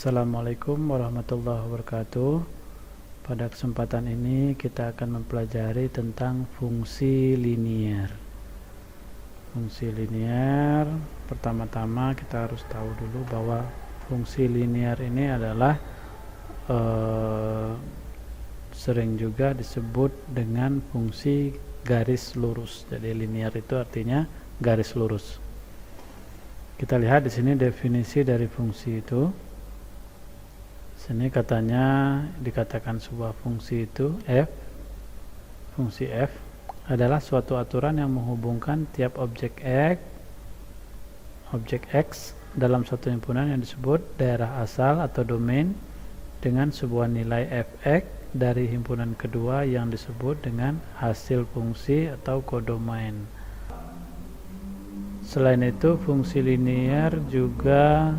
Assalamualaikum warahmatullahi wabarakatuh. Pada kesempatan ini kita akan mempelajari tentang fungsi linier. Fungsi linier, pertama-tama kita harus tahu dulu bahwa fungsi linier ini adalah sering juga disebut dengan fungsi garis lurus. Jadi linier itu artinya garis lurus. Kita lihat di sini definisi dari fungsi itu. Sini katanya dikatakan sebuah fungsi itu fungsi f adalah suatu aturan yang menghubungkan tiap objek x dalam satu himpunan yang disebut daerah asal atau domain dengan sebuah nilai fx dari himpunan kedua yang disebut dengan hasil fungsi atau kodomain. Selain itu, fungsi linier juga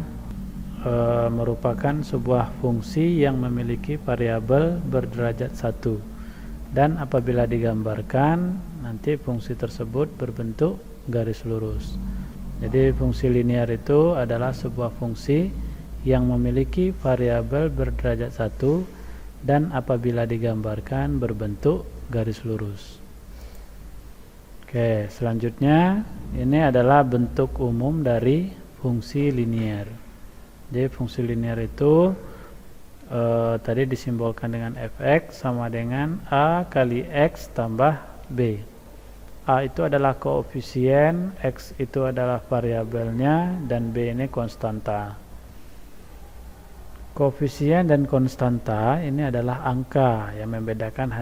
merupakan sebuah fungsi yang memiliki variabel berderajat 1, dan apabila digambarkan nanti fungsi tersebut berbentuk garis lurus. Jadi fungsi linier itu adalah sebuah fungsi yang memiliki variabel berderajat 1 dan apabila digambarkan berbentuk garis lurus. Oke, selanjutnya ini adalah bentuk umum dari fungsi linier. Jadi fungsi linier itu tadi disimbolkan dengan fx sama dengan a kali x tambah b. A itu adalah koefisien, x itu adalah variabelnya, dan b ini konstanta. Koefisien dan konstanta ini adalah angka, yang membedakan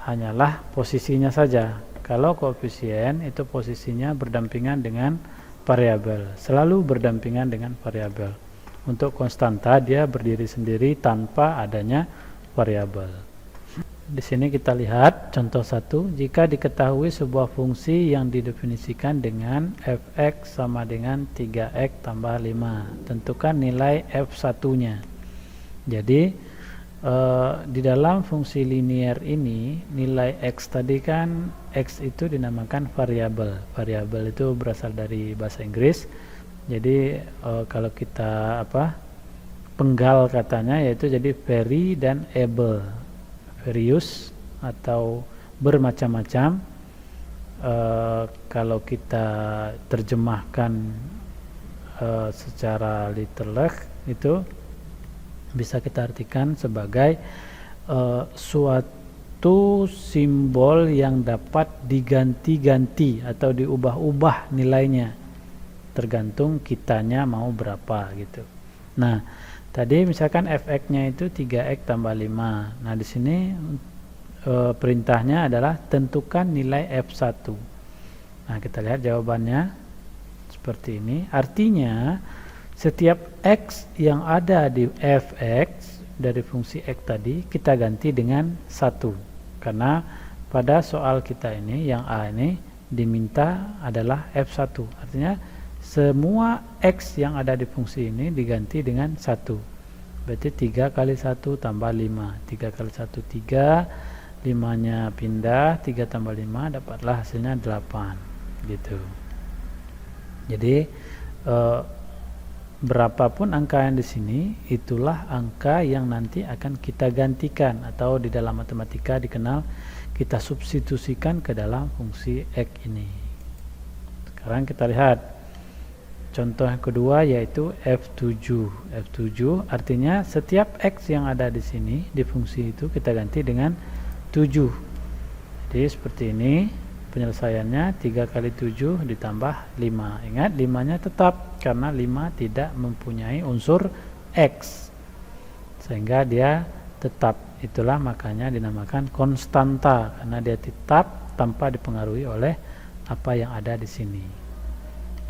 hanyalah posisinya saja. Kalau koefisien itu posisinya berdampingan dengan variabel, selalu berdampingan dengan variabel. Untuk konstanta dia berdiri sendiri tanpa adanya variabel. Di sini kita lihat contoh 1. Jika diketahui sebuah fungsi yang didefinisikan dengan fx sama dengan 3x tambah 5, tentukan nilai f1-nya. Jadi di dalam fungsi linier ini nilai x tadi kan, x itu dinamakan variabel. Variabel itu berasal dari bahasa Inggris. Jadi kalau kita penggal katanya yaitu jadi vary dan able, various atau bermacam-macam. Kalau kita terjemahkan secara literal itu bisa kita artikan sebagai suatu simbol yang dapat diganti-ganti atau diubah-ubah nilainya, tergantung kitanya mau berapa gitu. Nah, tadi misalkan fx-nya itu 3x tambah 5. Nah, di sini perintahnya adalah tentukan nilai f1. Nah, kita lihat jawabannya seperti ini. Artinya, setiap x yang ada di fx dari fungsi x tadi kita ganti dengan 1. Karena pada soal kita ini yang A ini diminta adalah f1. Artinya semua x yang ada di fungsi ini diganti dengan 1. Berarti 3 kali 1 tambah 5. 3 kali 1 3, 5 nya pindah, 3 tambah 5 dapatlah hasilnya 8 gitu. Jadi berapapun angka yang di sini itulah angka yang nanti akan kita gantikan, atau di dalam matematika dikenal kita substitusikan ke dalam fungsi x ini. Sekarang kita lihat contoh yang kedua yaitu f7. F7 artinya setiap x yang ada di sini di fungsi itu kita ganti dengan 7. Jadi seperti ini penyelesaiannya, 3 kali 7 ditambah 5. Ingat 5-nya tetap karena 5 tidak mempunyai unsur x, sehingga dia tetap. Itulah makanya dinamakan konstanta, karena dia tetap tanpa dipengaruhi oleh apa yang ada di sini.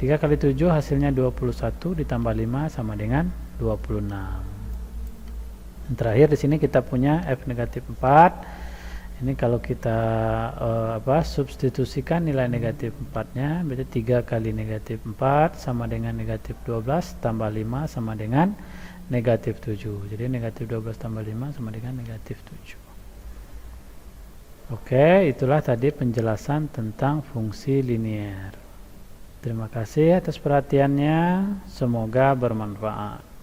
3 kali 7 hasilnya 21 ditambah 5 sama dengan 26. Dan terakhir di sini kita punya f negatif 4. Ini kalau kita substitusikan nilai negatif 4-nya, berarti 3 kali negatif 4 sama dengan negatif 12 tambah 5 sama dengan negatif 7. Jadi negatif 12 tambah 5 sama dengan negatif 7. Oke, itulah tadi penjelasan tentang fungsi linier. Terima kasih atas perhatiannya, semoga bermanfaat.